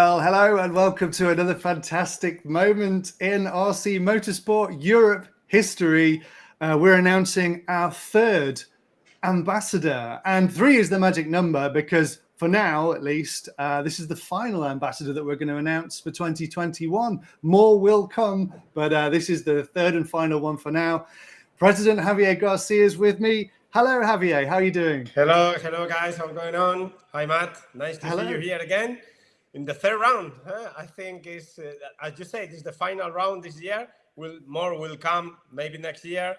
Well, hello and welcome to another fantastic moment in RC Motorsport Europe history. We're announcing our third ambassador, and 3 is the magic number because for now, at least, this is the final ambassador that we're going to announce for 2021. More will come, but this is the third and final one for now. President Javier Garcia is with me. Hello, Javier. How are you doing? Hello guys. How's going on? Hi, Matt. Nice to see you here again in the third round. I think is, as you said, it's the final round this year. More will come maybe next year.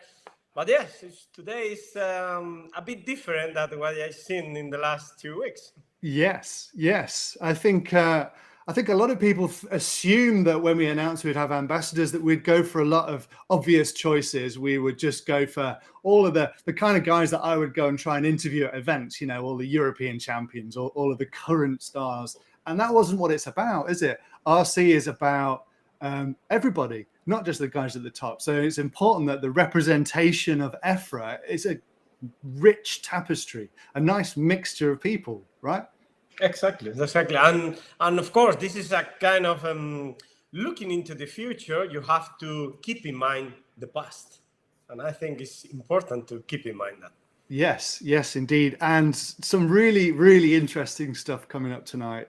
But yes, today is a bit different than what I've seen in the last 2 weeks. Yes. I think a lot of people assume that when we announced we'd have ambassadors that we'd go for a lot of obvious choices. We would just go for all of the kind of guys that I would go and try and interview at events, all the European champions, or all of the current stars. And that wasn't what it's about, is it? RC is about everybody, not just the guys at the top. So it's important that the representation of EFRA is a rich tapestry, a nice mixture of people, right? Exactly. And of course, this is a kind of looking into the future. You have to keep in mind the past, and I think it's important to keep in mind that. Yes, indeed. And some really, really interesting stuff coming up tonight.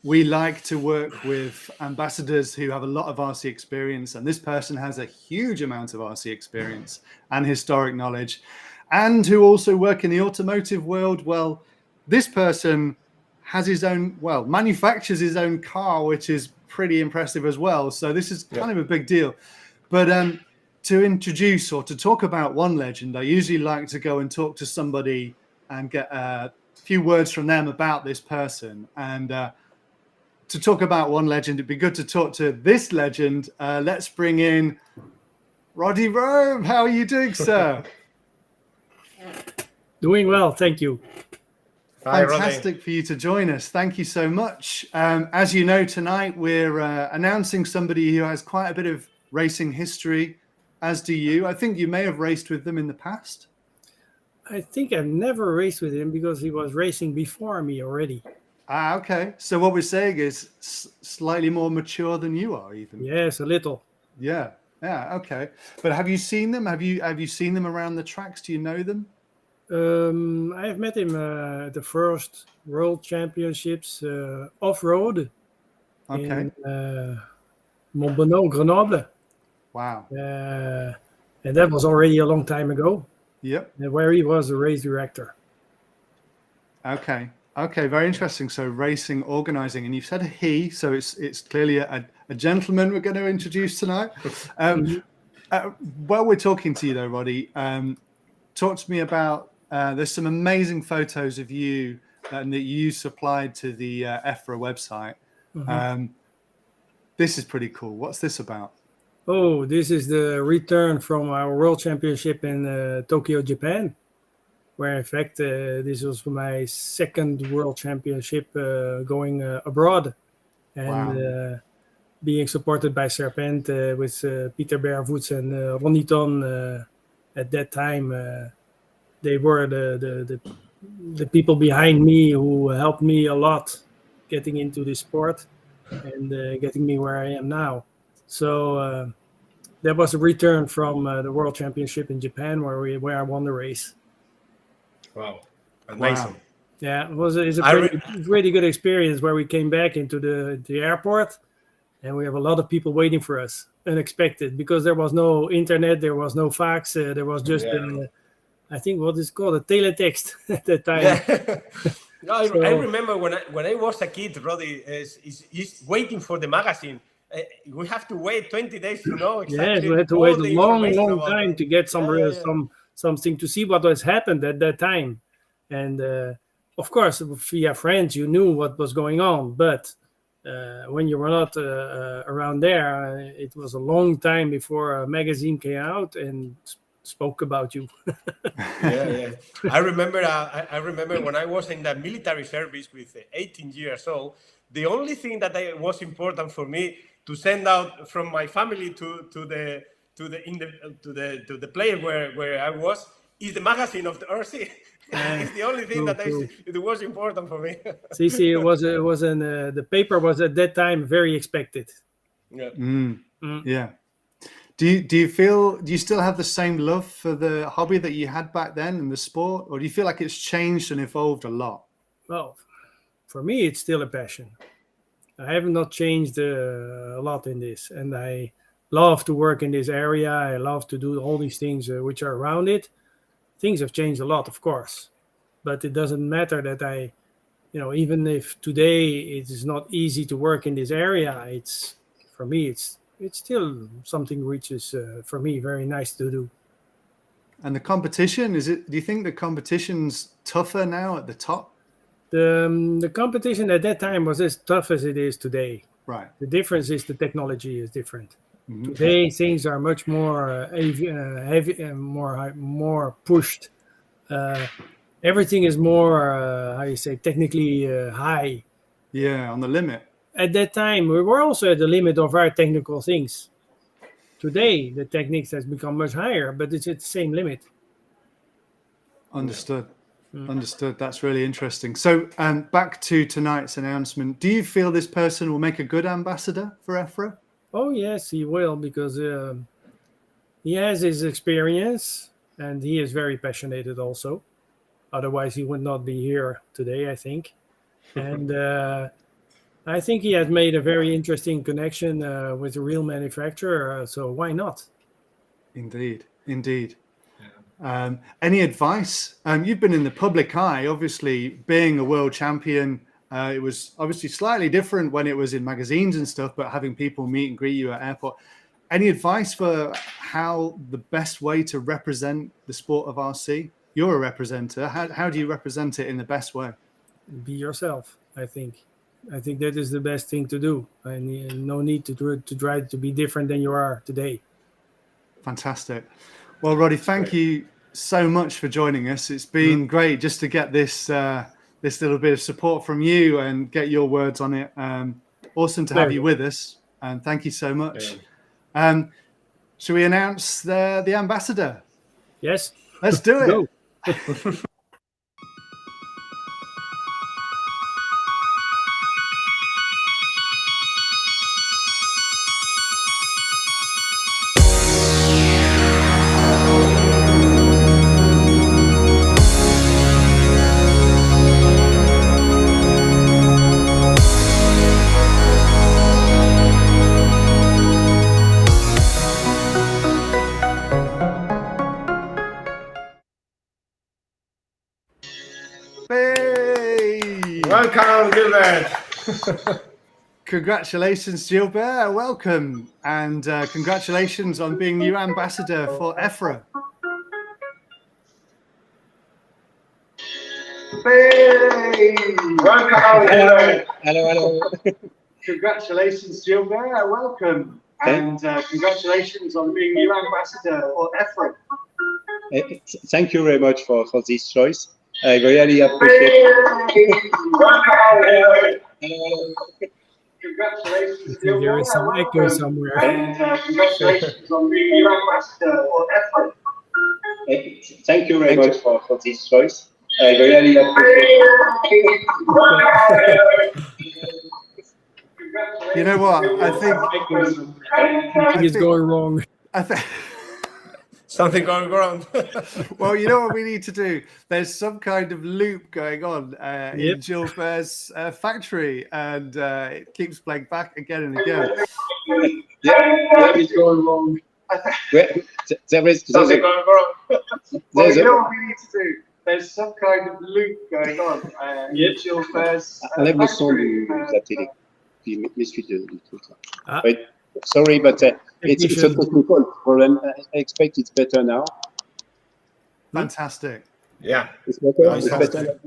We like to work with ambassadors who have a lot of RC experience, and this person has a huge amount of RC experience and historic knowledge, and who also work in the automotive world. Well, this person has his own, manufactures his own car, which is pretty impressive as well. So this is kind of a big deal. But to introduce or to talk about one legend, I usually like to go and talk to somebody and get a few words from them about this person. And to talk about one legend, it'd be good to talk to this legend. Let's bring in Roddy Rome. How are you doing, sir? Doing well, thank you. Fantastic for you to join us. Thank you so much. As you know, tonight we're announcing somebody who has quite a bit of racing history, as do you. I think you may have raced with them in the past. I think I've never raced with him because he was racing before me already. Okay. So what we're saying is slightly more mature than you are, even. Yes, a little. Yeah. Okay. But have you seen them? Have you seen them around the tracks? Do you know them? I have met him at the first World Championships off-road in Montbonnot, Grenoble. Wow. And that was already a long time ago. Yep. Where he was a race director. Okay, very interesting. So racing, organizing, and you've said he, so it's clearly a gentleman we're going to introduce tonight. While we're talking to you though, Roddy, talk to me about, there's some amazing photos of you that you supplied to the EFRA website. Mm-hmm. This is pretty cool. What's this about? Oh, this is the return from our World Championship in Tokyo, Japan, where in fact this was my second World Championship going abroad, and being supported by Serpent with Peter Bervoets and Ronnie Ton. At that time, they were the people behind me who helped me a lot getting into the sport and getting me where I am now. So that was a return from the World Championship in Japan where I won the race. Wow, amazing! Wow. Yeah, it's a really good experience where we came back into the airport, and we have a lot of people waiting for us, unexpected, because there was no internet, there was no fax, there was just I think what is called a teletext at that time. Yeah. I remember when I was a kid, Roddy is waiting for the magazine. We have to wait 20 days to know exactly. Yes, we had to wait a long time to get something to see what has happened at that time. And of course, via friends, you knew what was going on. But when you were not around there, it was a long time before a magazine came out and spoke about you. Yeah. I remember when I was in the military service with 18 years old. The only thing that was important for me to send out from my family to the player where I was is the magazine of the RC. It's the only thing it was important for me. See, the paper was at that time very expected. Yeah. Yeah. Do you still have the same love for the hobby that you had back then in the sport, or do you feel like it's changed and evolved a lot? Well, for me, it's still a passion. I have not changed a lot in this, and I love to work in this area. I love to do all these things which are around it. Things have changed a lot, of course, but it doesn't matter that even if today it is not easy to work in this area, for me, it's still something which is for me very nice to do. And the competition, do you think the competition's tougher now at the top? The competition at that time was as tough as it is today. Right. The difference is the technology is different. Mm-hmm. Today things are much more heavy and more pushed. Everything is more technically high. Yeah, on the limit. At that time, we were also at the limit of our technical things. Today, the techniques has become much higher, but it's at the same limit. Understood. Understood. That's really interesting. So back to tonight's announcement. Do you feel this person will make a good ambassador for EFRA? Oh, yes, he will, because he has his experience and he is very passionate also. Otherwise, he would not be here today, I think. And I think he has made a very interesting connection with a real manufacturer. So why not? Indeed. Indeed. Any advice? You've been in the public eye, obviously being a world champion. It was obviously slightly different when it was in magazines and stuff, but having people meet and greet you at airport. Any advice for how the best way to represent the sport of RC? You're a representative. How do you represent it in the best way? Be yourself, I think. I think that is the best thing to do. And no need to try to be different than you are today. Fantastic. Well, Roddy, thank you so much for joining us. It's been great just to get this little bit of support from you and get your words on it. Awesome to have you with us, and thank you so much. Shall we announce the ambassador? Yes. Let's do it. Go. Welcome, Gilbert. Congratulations, Gilbert. Welcome. And congratulations on being new ambassador for EFRA. Hey! Welcome, Gilbert. Hello. Congratulations, Gilbert. Welcome. And congratulations on being new ambassador for EFRA. Thank you very much for this choice. I really appreciate it. Hello. Congratulations, there is some echo somewhere. And congratulations on being new ambassador for EFRA. Thank you very much for this choice. I really appreciate it. You know what? I think it's going wrong. Something going wrong. Well, you know what we need to do? There's some kind of loop going on in Gilbert's factory, and it keeps playing back again and again. Yeah, it's going wrong. There is something going wrong. Well, you know what we need to do? There's some kind of loop going on in Gilbert's factory. Sorry, but it's a technical problem. I expect it's better now. Fantastic. Yeah. It's better. It's better.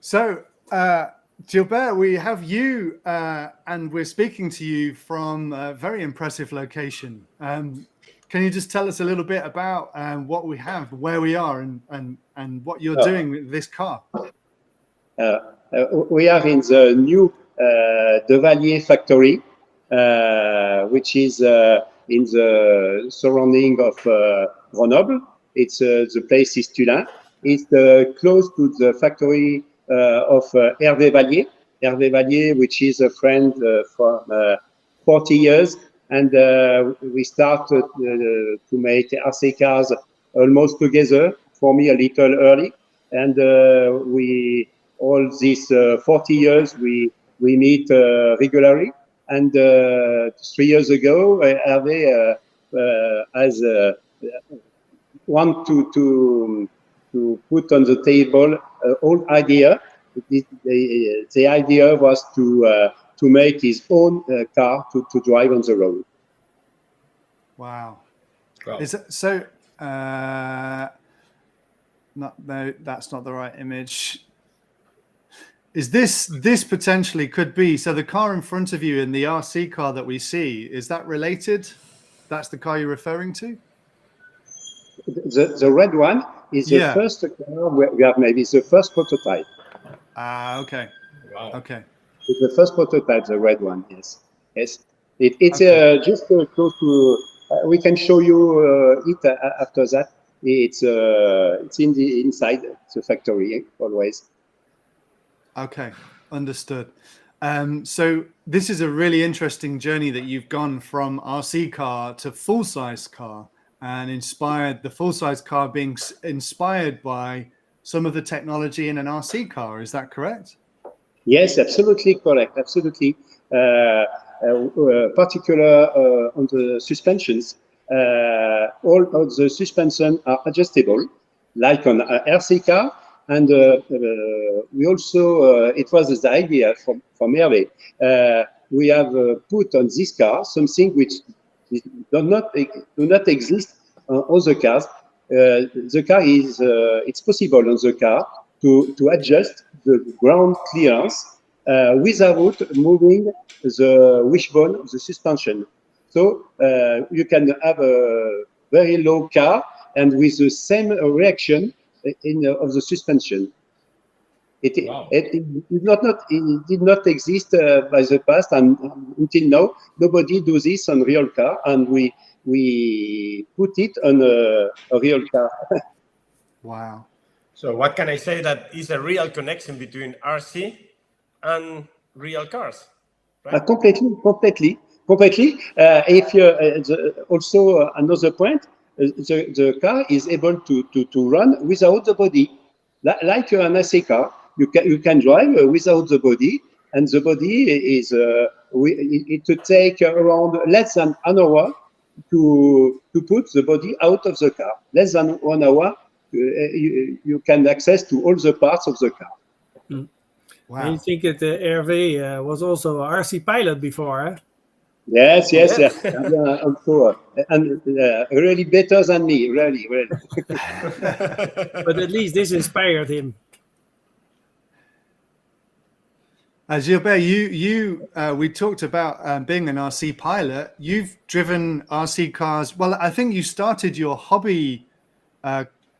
So, Gilbert, we have you, and we're speaking to you from a very impressive location. Can you just tell us a little bit about what we have, where we are, and what you're doing with this car? We are in the new Devalier factory, which is in the surrounding of Grenoble. It's the place is Tulin. It's close to the factory of Hervé Vallier. Hervé Vallier, which is a friend from 40 years. And we started to make RC cars almost together, for me a little early. And we, all these 40 years, we meet regularly. And 3 years ago, Hervé has want to put on the table an old idea. The idea was to make his own car to drive on the road. Wow. Wow. Is it so? No, that's not the right image. Is this potentially could be, so the car in front of you in the RC car that we see, is that related? That's the car you're referring to? The red one is the first car we have made. It's the first prototype. Ah, okay. Wow. Okay. It's the first prototype, the red one, yes. Yes. It's okay. Just close to, we can show you it after that. It's in the inside the factory always. Okay, understood. So this is a really interesting journey that you've gone from RC car to full-size car, and the full-size car being inspired by some of the technology in an RC car. Is that correct? Yes, absolutely correct. Absolutely. Particular on the suspensions. All of the suspensions are adjustable, like on an RC car. And we also, it was the idea from Hervé. We have put on this car something which do not exist on other cars. The car is, it's possible on the car to adjust the ground clearance without moving the wishbone of the suspension. So you can have a very low car and with the same reaction of the suspension. It did not exist by the past, and until now, nobody do this on real car, and we put it on a real car. Wow. So what can I say that is a real connection between RC and real cars? Right? Completely. If you also another point, the car is able to run without the body, like an AC car. You can drive without the body, and the body is it would take around less than an hour to put the body out of the car. Less than 1 hour, you can access to all the parts of the car. Mm. Wow. And you think that Hervé was also a RC pilot before, huh? Yes. Also, and really better than me, really. But at least this inspired him. Gilbert, we talked about being an RC pilot. You've driven RC cars. Well, I think you started your hobby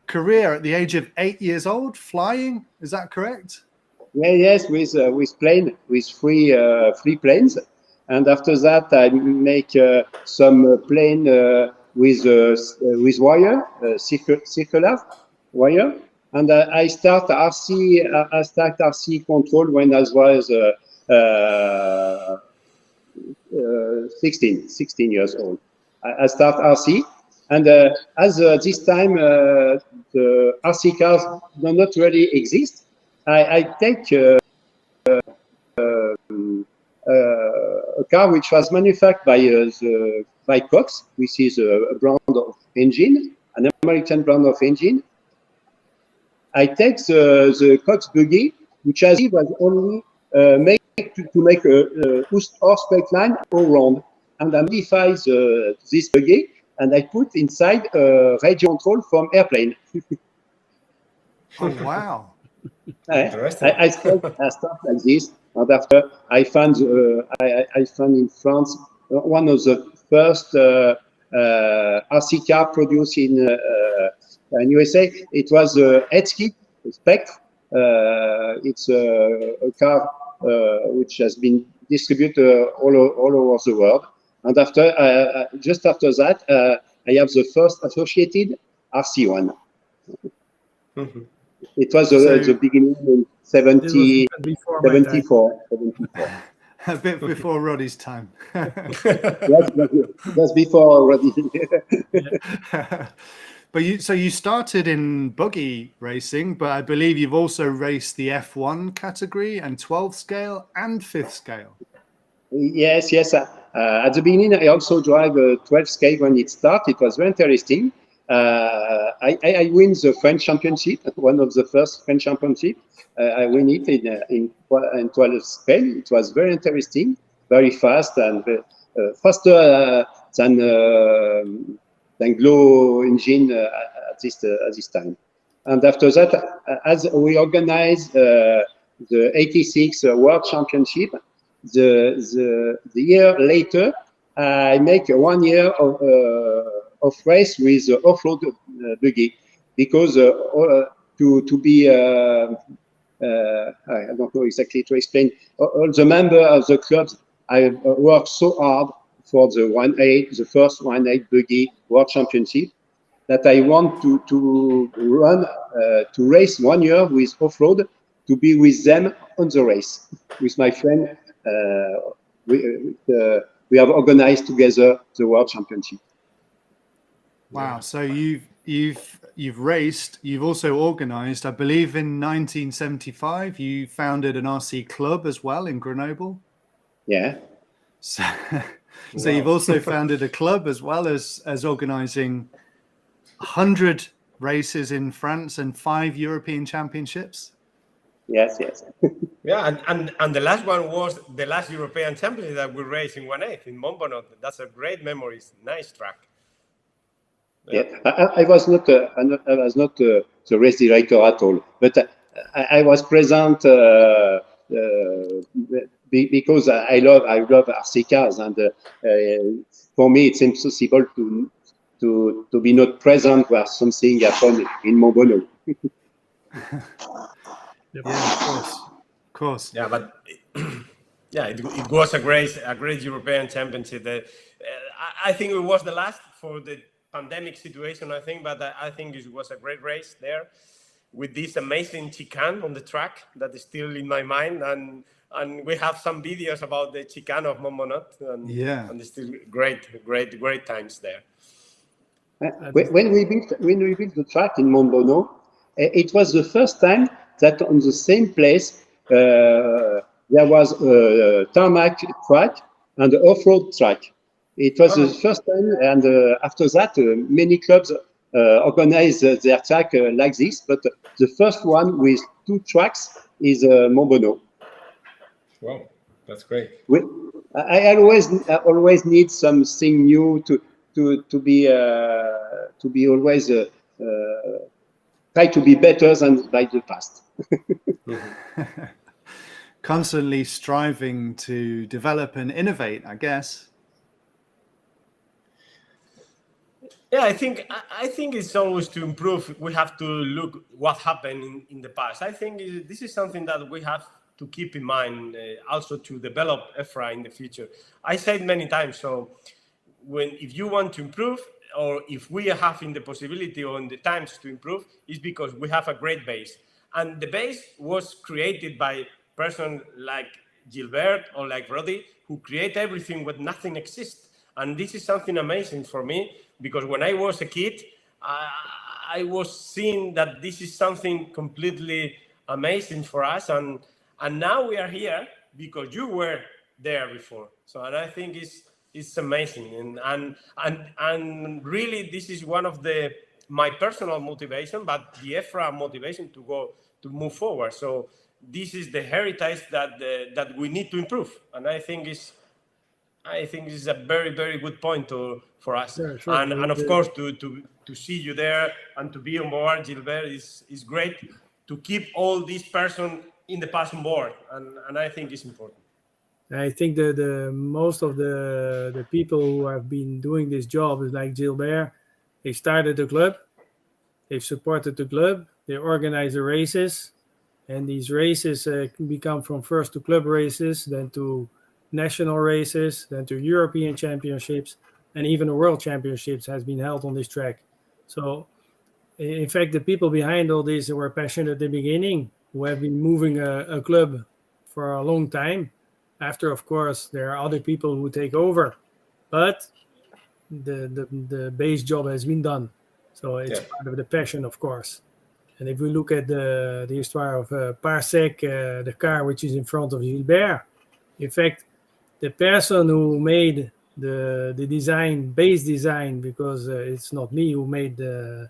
career at the age of 8 years old, flying. Is that correct? Yes, with plane, with free planes, and after that I make some plane with wire, circular wire. And I start RC control when I was 16 years old. I start RC, and as this time the RC cars do not really exist, I take a car which was manufactured by Cox, which is a brand of engine, an American brand of engine. I take the Cox buggy, which was only made to make a horsepower line all round, and I modify this buggy, and I put inside a radio control from airplane. Oh wow! I start like this, and after I found in France one of the first RC car produced in USA. It was a Headskip Spectre. It's a car which has been distributed all over the world. And after, just after that, I have the first associated RC1. Mm-hmm. It was the beginning in 74. A bit before Roddy's time. That's before Roddy. But you started in buggy racing, but I believe you've also raced the F1 category and 12 scale and 5th scale. Yes. At the beginning, I also drive a 12 scale when it started. It was very interesting. I win the French championship, one of the first French championship. I win it in 12 scale. It was very interesting, very fast, and faster than glow engine at this time. And after that, as we organized the 86 World Championship, the year later, I make 1 year of race with off-road buggy, because to be I don't know exactly to explain. All the members of the clubs, I worked so hard for the first 1.8 buggy World Championship, that I want to run to race 1 year with off-road, to be with them on the race with my friend. We have organized together the World Championship. Wow! So you've raced. You've also organized. I believe in 1975 you founded an RC club as well in Grenoble. Yeah. So you've also founded a club as well as organizing 100 races in France and 5 European championships. Yes. Yeah, and the last one was the last European Championship that we raced in 1/8 in Montbonnot. That's a great memory. Nice track. Yeah. I was not the race director at all, but I was present because I love RC cars, and for me it's impossible to be not present where something happened in Montbonnot. Yeah, of course. Yeah, but it was a great European Championship. I think it was the last for the pandemic situation, I think, but I think it was a great race there, with this amazing chicane on the track that is still in my mind, and we have some videos about the chicane of Montbonnot, and it's still great times there. When we built the track in Montbonnot, it was the first time that on the same place there was a tarmac track and an off-road track. It was the first time, and after that, many clubs organize their track like this. But the first one with 2 tracks is Montbonnot. Wow, that's great. I always need something new to be always try to be better than by the past. Constantly striving to develop and innovate, I guess. Yeah, I think it's always to improve. We have to look what happened in the past. I think this is something that we have to keep in mind, also to develop EFRA in the future. I said many times, so if you want to improve, or if we are having the possibility or the times to improve, is because we have a great base. And the base was created by person like Gilbert or like Roddy, who create everything when nothing exists. And this is something amazing for me, because when I was a kid, I was seeing that this is something completely amazing for us. And now we are here because you were there before. So, and I think it's amazing. And really, this is one of my personal motivation, but the EFRA motivation to move forward. So this is the heritage that we need to improve. And I think it's a very, very good point for us. Yeah, sure. And of course, to see you there and to be on board, Gilbert, is great to keep all these persons in the past on board. And I think it's important. I think that most of the people who have been doing this job is like Gilbert. They started the club, they've supported the club, they organize the races, and these races become from first to club races, then to national races, then to European championships, and even the World Championships has been held on this track. So in fact, the people behind all this who were passionate at the beginning, who have been moving a club for a long time. After, of course, there are other people who take over, but the base job has been done. So it's part of the passion, of course. And if we look at the histoire of Parsec, the car which is in front of Gilbert, in fact, the person who made the design, base design, because it's not me who made the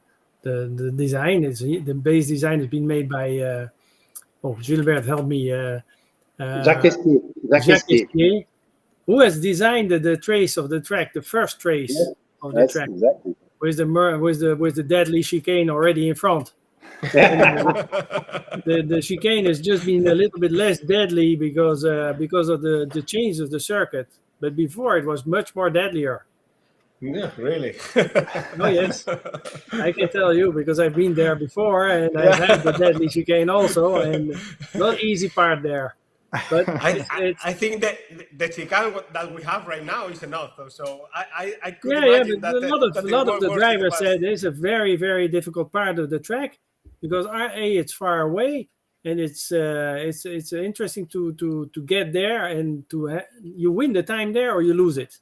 design. It's the base design has been made by Gilbert, help me. Jacques Esquier, who has designed the trace of the track, the first trace of the track, exactly. with the deadly chicane already in front. The chicane has just been a little bit less deadly because of the change of the circuit. But before it was much more deadlier. Yeah, really. Oh yes, I can tell you because I've been there before and I've had the deadly chicane also, and not easy part there. But I think that the chicane that we have right now is enough, though. So I could but imagine a lot of the drivers said it's a very, very difficult part of the track because it's far away and it's interesting to get there and you win the time there or you lose it.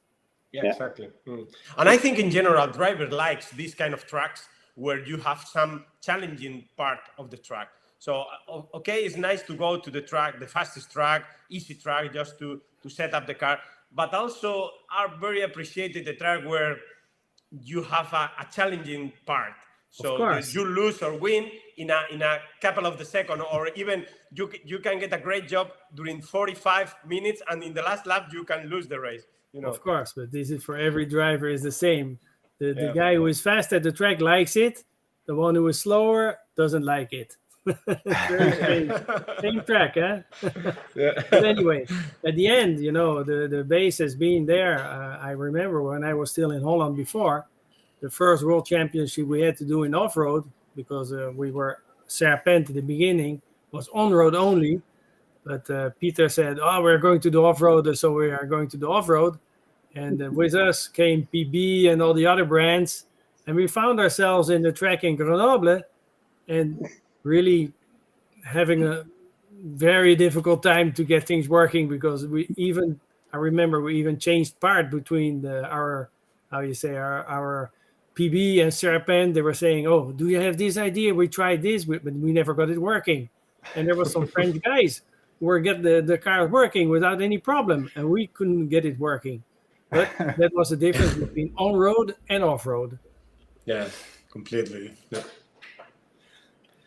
Yeah, exactly. And I think in general, driver likes these kind of tracks where you have some challenging part of the track. So, okay, it's nice to go to the track, the fastest track, easy track, just to set up the car. But also are very appreciated the track where you have a challenging part. So you lose or win in a couple of the seconds, or even you can get a great job during 45 minutes, and in the last lap you can lose the race. You know. Of course, but this is for every driver is the same. The guy who is fast at the track likes it. The one who is slower doesn't like it. Same track, huh? But anyway, at the end, the base has been there. I remember when I was still in Holland before, the first World Championship we had to do in off-road because we were Serpent at the beginning, was on-road only. But Peter said, we're going to do off-road, so we are going to do off-road. And with us came PB and all the other brands. And we found ourselves in the track in Grenoble and really having a very difficult time to get things working because I remember we even changed part between our PB and Serpent. They were saying, do you have this idea? We tried this, but we never got it working. And there were some French guys who were getting the car working without any problem, and we couldn't get it working. But that was the difference between on-road and off-road. Yeah, completely. Yeah.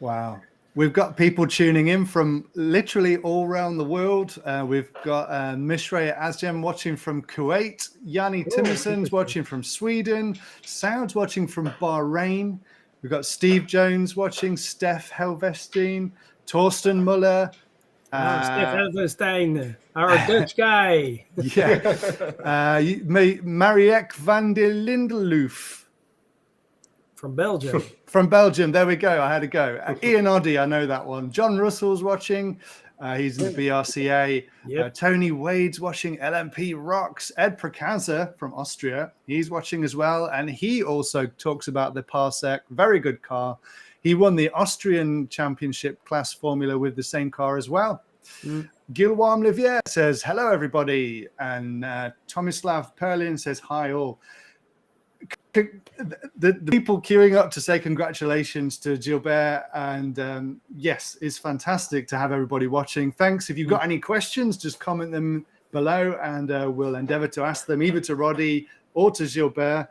Wow. We've got people tuning in from literally all around the world. We've got Mishray Azjem watching from Kuwait. Yanni Timmerson's watching from Sweden. Saud's watching from Bahrain. We've got Steve Jones watching. Steph Helvestine. Torsten Muller. Steph Helvestine, our Dutch guy. Yeah. Marieke van der Lindeloof. From Belgium. From Belgium, there we go. I had to go. Ian Oddy, I know that one. John Russell's watching. He's in the BRCA. Yep. Tony Wade's watching. LMP Rocks. Ed Prokaza from Austria. He's watching as well. And he also talks about the Parsec. Very good car. He won the Austrian Championship class formula with the same car as well. Guillaume Livier says, hello, everybody. And Tomislav Perlin says, hi, all. The people queuing up to say congratulations to Gilbert, and yes, it's fantastic to have everybody watching. Thanks. If you've got any questions, just comment them below, and we'll endeavor to ask them either to Roddy or to Gilbert.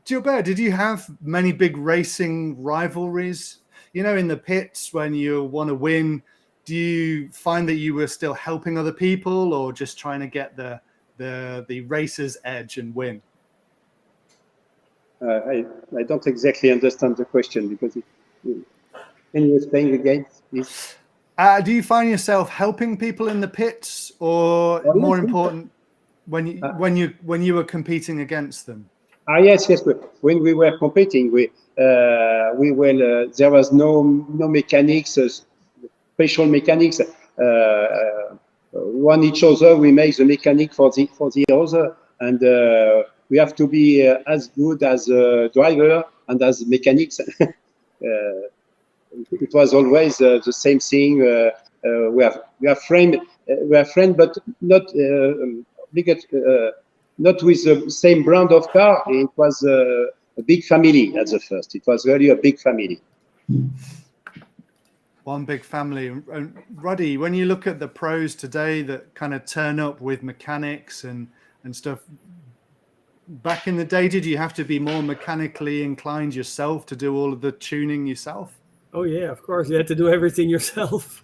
Gilbert, did you have many big racing rivalries? In the pits when you want to win, do you find that you were still helping other people, or just trying to get the racer's edge and win? I don't exactly understand the question because can you explain again, please? Do you find yourself helping people in the pits, or more important, when you were competing against them? Yes. When we were competing, there was no mechanics, special mechanics. One each other, we make the mechanic for the other, and we have to be as good as a driver and as mechanics, it was always the same thing. We are friends, but not not with the same brand of car. It was a big family at the first. It was really a big family. One big family. And Ruddy, when you look at the pros today that kind of turn up with mechanics and stuff, back in the day, did you have to be more mechanically inclined yourself to do all of the tuning yourself? Oh yeah, of course, you had to do everything yourself.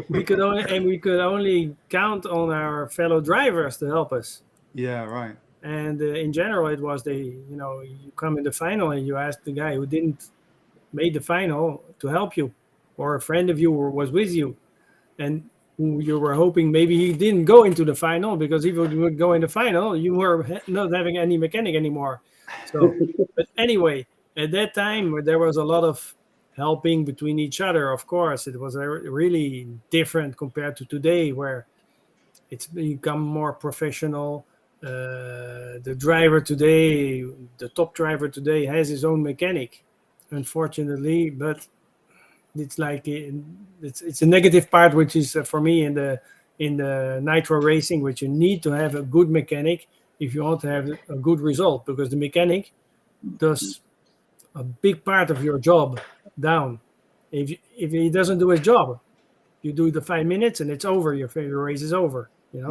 we could only count on our fellow drivers to help us. Yeah, right. And in general, it was you come in the final and you ask the guy who didn't make the final to help you, or a friend of you was with you, and you were hoping maybe he didn't go into the final, because if you would go in the final, you were not having any mechanic anymore. So, but anyway, at that time, there was a lot of helping between each other. Of course, it was really different compared to today, where it's become more professional. The driver today, the top driver today, has his own mechanic, unfortunately, but it's like it's a negative part, which is for me in the nitro racing, which you need to have a good mechanic if you want to have a good result, because the mechanic does a big part of your job down. If he doesn't do his job, you do the 5 minutes and it's over. Your race is over. Yeah,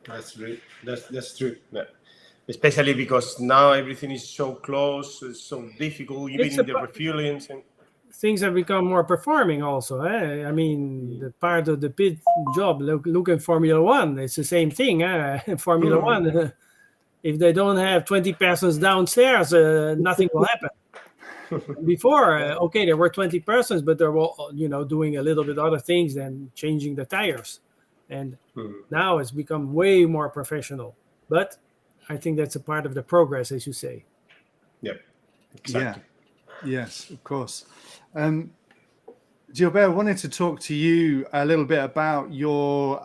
that's true. That's true. Yeah. Especially because now everything is so close, it's so difficult, even in the refuelings. Things have become more performing also. I mean, the part of the pit job, look at Formula One, it's the same thing. Formula One, if they don't have 20 persons downstairs, nothing will happen. Before, okay, there were 20 persons, but they were, doing a little bit other things than changing the tires. And now it's become way more professional. But I think that's a part of the progress, as you say. Yep, exactly. Yeah. Yes, of course. Gilbert, I wanted to talk to you a little bit about your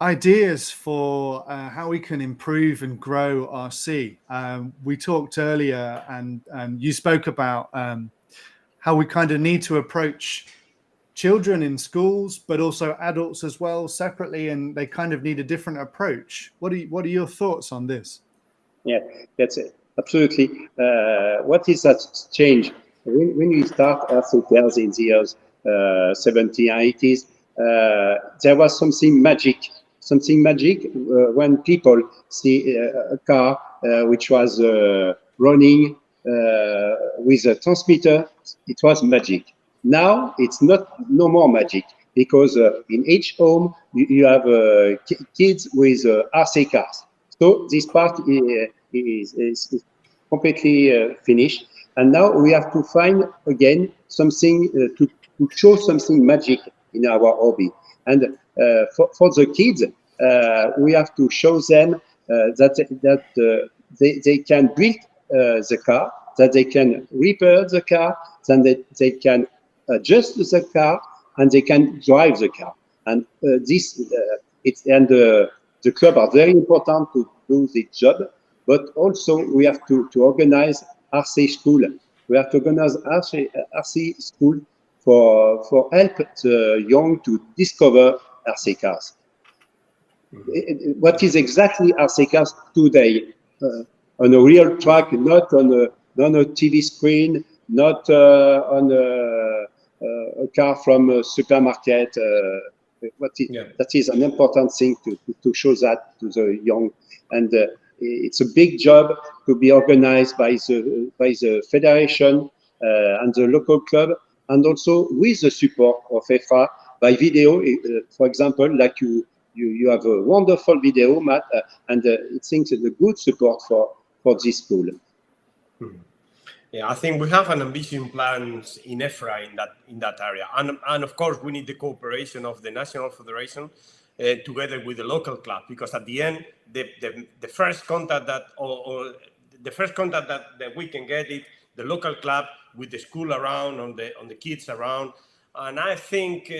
ideas for how we can improve and grow RC. We talked earlier, and you spoke about how we kind of need to approach children in schools, but also adults as well, separately, and they kind of need a different approach. What are your thoughts on this? Yeah, that's it. Absolutely. What is that change? When we start RC cars in the years 70s, 80s, there was something magic when people see a car which was running with a transmitter. It was magic. Now it's no more magic, because in each home you have kids with RC cars. So this part is completely finished, and now we have to find again something to show something magic in our hobby. And for the kids, we have to show them that they can build the car, that they can repair the car, that they can adjust the car, and they can drive the car. And the club are very important to do the job, but also we have to organize RC school. We have to organize RC school for help the young to discover RC cars. What is exactly RC cars today? On a real track, not on a TV screen, not on a car from a supermarket. That is an important thing to show that to the young, and it's a big job to be organized by the federation and the local club, and also with the support of EFRA by video. For example, like you have a wonderful video, Matt, and it seems a good support for this school. Yeah, I think we have an ambitious plans in EFRA in that area, and of course we need the cooperation of the national federation together with the local club, because at the end the first contact that we can get is the local club with the school around, on the kids around, and I think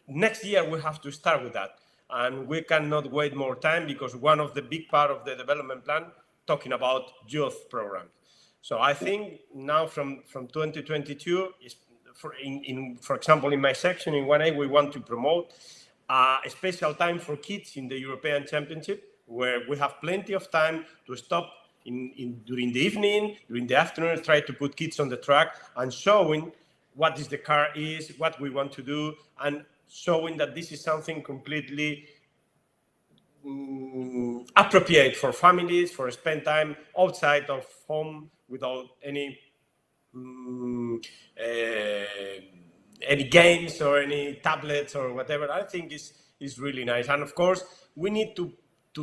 next year we have to start with that. And we cannot wait more time, because one of the big part of the development plan talking about youth programs. So I think now from 2022, for example, in my section in 1A, we want to promote a special time for kids in the European Championship, where we have plenty of time to stop during the evening, during the afternoon, try to put kids on the track and showing what is the car is, what we want to do, and showing that this is something completely appropriate for families, for spend time outside of home without any games or any tablets or whatever. I think is really nice. And of course, we need to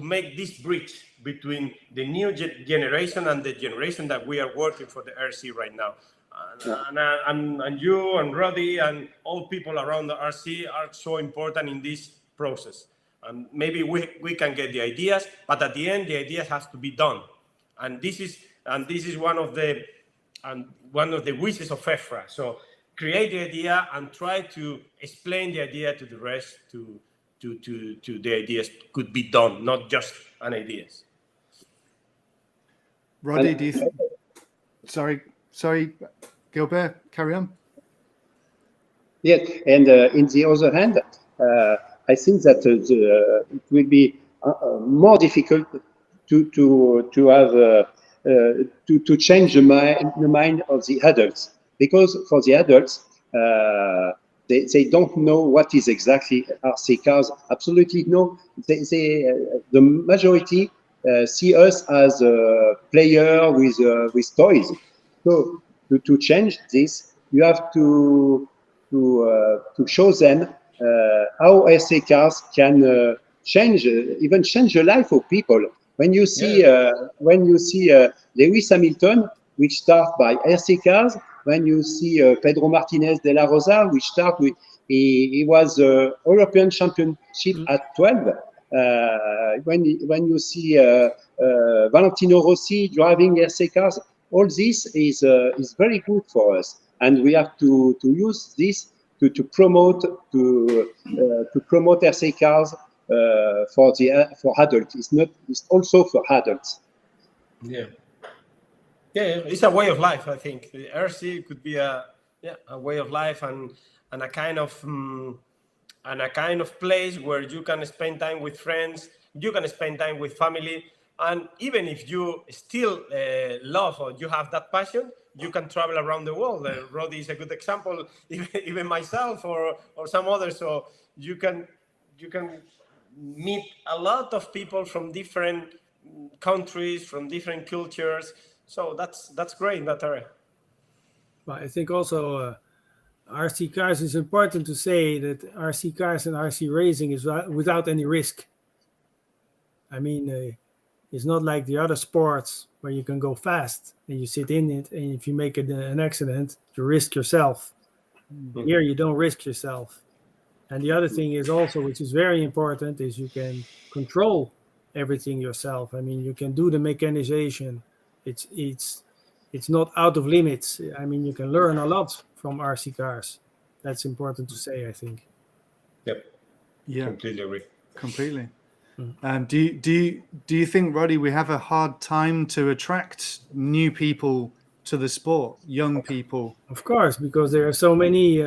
make this bridge between the new generation and the generation that we are working for the RC right now. And you and Roddy and all people around the RC are so important in this process. And maybe we can get the ideas, but at the end, the ideas has to be done. And this is one of the wishes of EFRA. So create the idea and try to explain the idea to the rest. To the ideas could be done, not just an ideas. Roddy, do you think? Sorry, Gilbert, carry on. Yes, and in the other hand, I think that it will be more difficult to have to change the mind of the adults, because for the adults they don't know what is exactly RC cars. Absolutely no. The majority see us as a player with toys. So to change this, you have to show them how RC cars can change the life of people. When you see Lewis Hamilton, which start by RC cars, when you see Pedro Martinez de la Rosa, which start with he was European Championship at 12. When you see Valentino Rossi driving RC cars, all this is very good for us, and we have to use this to promote RC cars for adults. It's also for adults. Yeah, it's a way of life. I think the RC could be a way of life and a kind of place where you can spend time with friends, you can spend time with family, and even if you still love or you have that passion, you can travel around the world. Roddy is a good example, even myself or some others. So you can meet a lot of people from different countries, from different cultures. So that's great in that area. But I think also RC cars, is important to say that RC cars and RC racing is without any risk. I mean, it's not like the other sports where you can go fast and you sit in it, and if you make an accident, you risk yourself. Mm-hmm. Here you don't risk yourself. And the other thing is also, which is very important, is you can control everything yourself. I mean, you can do the mechanization. It's not out of limits. I mean, you can learn a lot from RC cars. That's important to say, I think. Yep. Yeah. Completely agree. Completely. Do you think, Roddy, we have a hard time to attract new people to the sport, young people? Of course, because there are so many,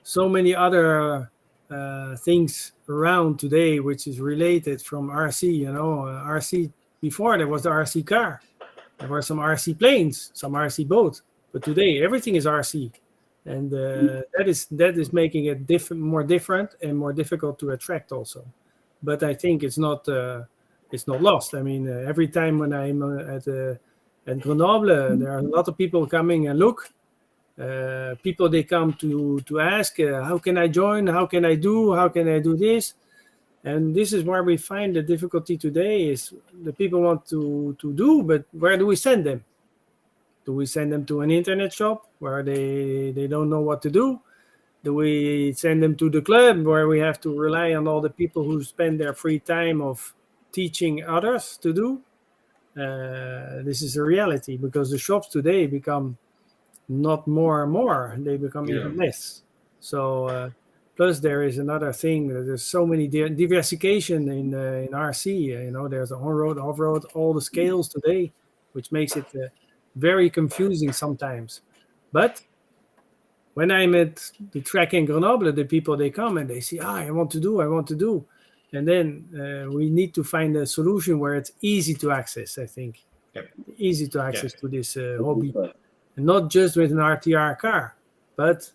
so many other things around today which is related from RC. You know, RC, before there was the RC car, there were some RC planes, some RC boats, but today everything is RC, and that is making it more different and more difficult to attract also. But I think it's not lost. I mean, every time when I'm at Grenoble, there are a lot of people coming and look. People, they come to ask, how can I join? How can I do this? And this is where we find the difficulty today, is the people want to do, but where do we send them? Do we send them to an internet shop where they don't know what to do? Do we send them to the club where we have to rely on all the people who spend their free time of teaching others to do? This is a reality, because the shops today become not more and more, they become even less. So Plus, there is another thing. There's so many diversification in RC. There's on-road, off-road, all the scales today, which makes it very confusing sometimes. But when I'm at the track in Grenoble, the people, they come and they say, I want to do. And then we need to find a solution where it's easy to access, I think. Yep. Easy to access to this hobby. And not just with an RTR car, but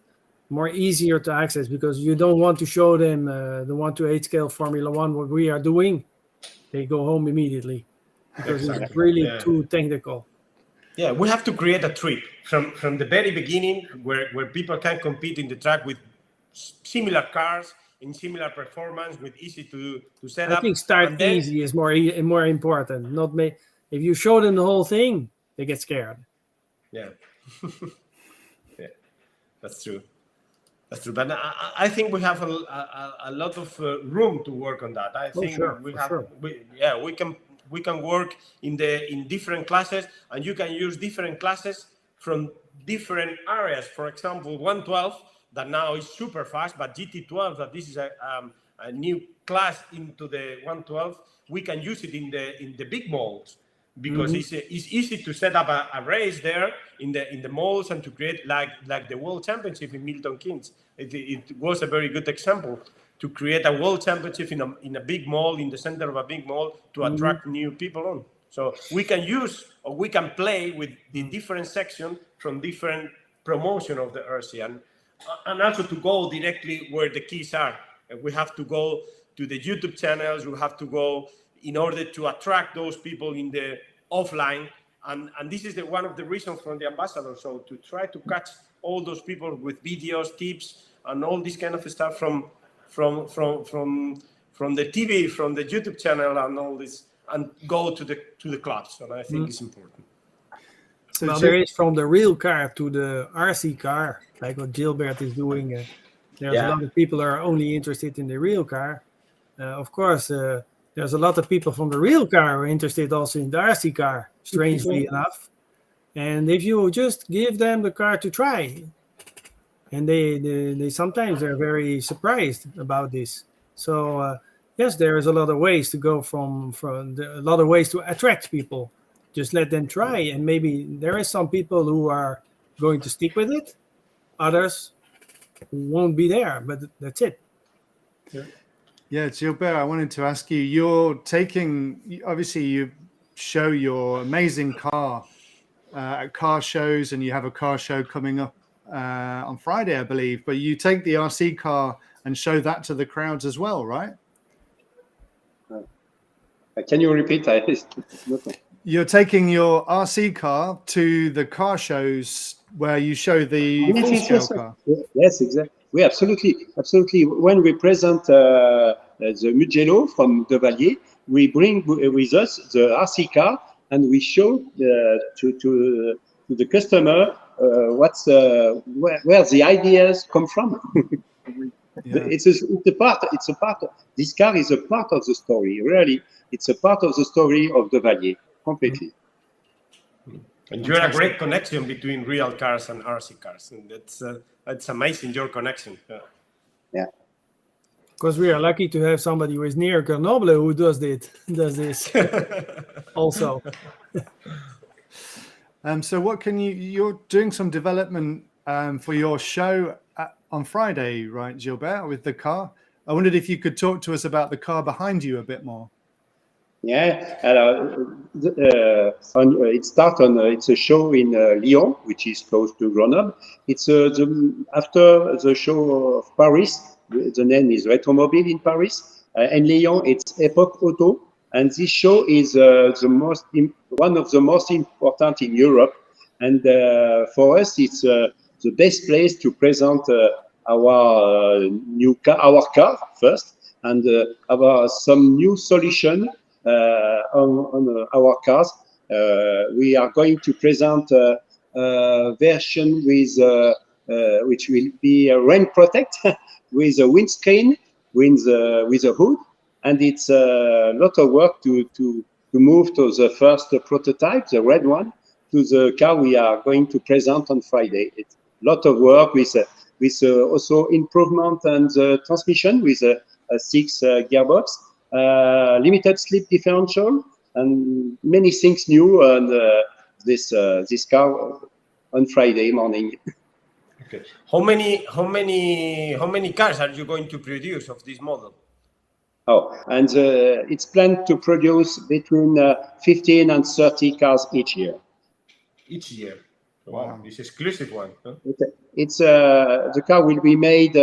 more easier to access, because you don't want to show them the 1/8 scale Formula One, what we are doing. They go home immediately because it's really too technical. Yeah, we have to create a trip from the very beginning where people can compete in the track with similar cars in similar performance, with easy to set up. I think start easy is more important. If you show them the whole thing, they get scared. Yeah, yeah, that's true. That's true. But I think we have a lot of room to work on that. I think we can work in different classes, and you can use different classes from different areas. For example, 112 that now is super fast, but GT12 that this is a new class into the 112. We can use it in the big molds, because it's easy to set up a race there in the molds and to create like the World Championship in Milton Keynes. It was a very good example to create a World Championship in a big mall, in the center of a big mall, to attract new people on. So we can use, or we can play with the different sections from different promotion of the RC, and also to go directly where the keys are. We have to go to the YouTube channels. We have to go in order to attract those people in the offline. And this is one of the reasons from the ambassador. So to try to catch all those people with videos, tips, and all this kind of stuff from the TV, from the YouTube channel, and all this, and go to the clubs. And I think it's important. So there is from the real car to the RC car, like what Gilbert is doing. There's a lot of people are only interested in the real car. Of course, there's a lot of people from the real car who are interested also in the RC car, strangely enough. And if you just give them the car to try, and they sometimes they're very surprised about this. So yes, there is a lot of ways to go a lot of ways to attract people. Just let them try, and maybe there is some people who are going to stick with it. Others won't be there, but that's it. Yeah, Gilbert, I wanted to ask you, obviously you show your amazing car at car shows, and you have a car show coming up on Friday, I believe, but you take the RC car and show that to the crowds as well, right? Can you repeat? You're taking your RC car to the car shows where you show the full-scale car. Yes, exactly. We absolutely. When we present the Mugello from De Valier, we bring with us the RC car, and we show to the customer where the ideas come from. It's a part. This car is a part of the story. Really, it's a part of the story of De Valier completely. And you're a great connection between real cars and RC cars, and that's amazing, your connection. Yeah. Because we are lucky to have somebody who is near Grenoble who does this also. So what you're doing some development for your show on Friday, right, Gilbert, with the car? I wondered if you could talk to us about the car behind you a bit more. Yeah, it's a show in Lyon, which is close to Grenoble. It's after the show of Paris. The name is Retromobile in Paris, and Lyon it's Epoch Auto. And this show is one of the most important in Europe. And for us, it's the best place to present our new car, our car first, and some new solution. On our cars, we are going to present a version with which will be a rain protect with a windscreen, with a hood, and it's a lot of work to move to the first prototype, the red one, to the car we are going to present on Friday. It's a lot of work with with also improvement and transmission with a 6 gearbox, limited slip differential, and many things new on this car on Friday morning. Okay. How many cars are you going to produce of this model? Oh, and it's planned to produce between 15 and 30 cars each year. Each year. Wow, this exclusive one. Huh? It's the car will be made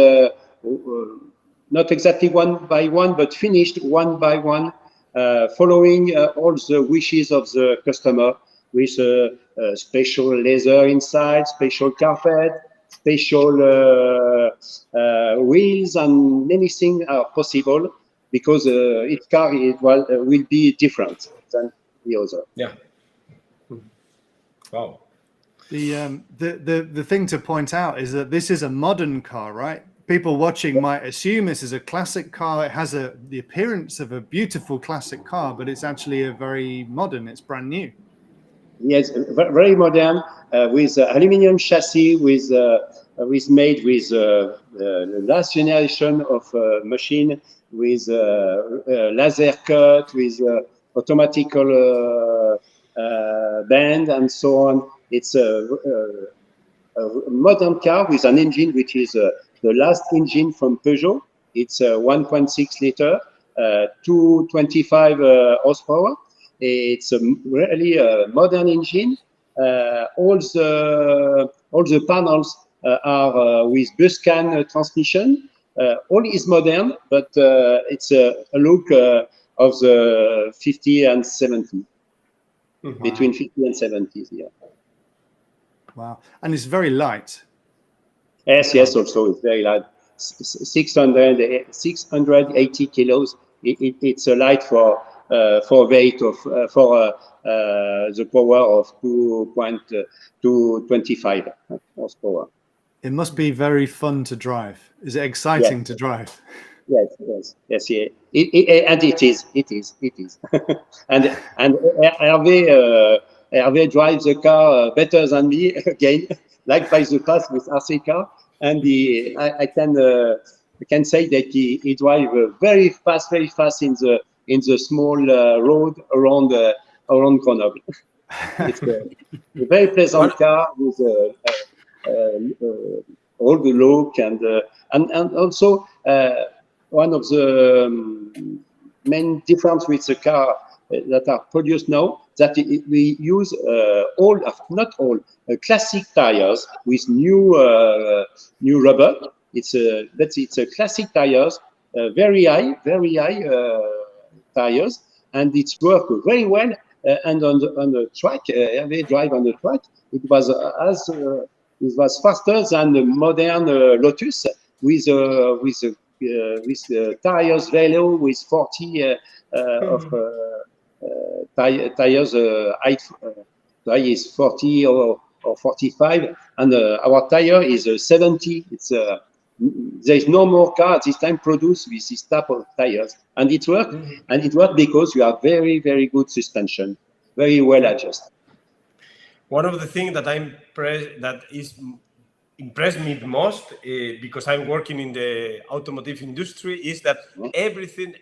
not exactly one by one, but finished one by one, following all the wishes of the customer, with special leather inside, special carpet, special wheels, and many things are possible, because each car will be different than the other. Yeah. Wow. The thing to point out is that this is a modern car, right? People watching might assume this is a classic car. It has the appearance of a beautiful classic car, but it's actually a very modern. It's brand new. Yes, very modern, with aluminum chassis, with made with the last generation of machine, with laser cut, with automatical band, and so on. It's a modern car with an engine which is the last engine from Peugeot. It's 1.6 liter, 225 horsepower. It's a really modern engine. All the panels are with Buscan transmission. All is modern, but it's a look of the 50 and 70. Between 50 and 70s, yeah. Wow. And it's very light. Yes, also it's very light. 680 kilos. It's a light for weight of the power of 2.225 horsepower. It must be very fun to drive. Is it exciting to drive? Yes. Yeah. And it is. and Hervé drives the car better than me again, like by the past with RC car, and I can say that he drives very fast in the small road around Grenoble. It's a very pleasant car with all the look and also one of the main difference with the car that are produced now, that we use not all classic tires with new rubber. It's a classic tires, very high tires, and it's work very well. And on the track, they drive on the track. It was faster than the modern Lotus with tires Velo with 40 of tires. Height is 40 or 45, and our tire is 70. There is no more car at this time produced with this type of tires, and it works. And it works because you have very, very good suspension, very well adjusted. One of the things that impressed me the most, because I'm working in the automotive industry, is that everything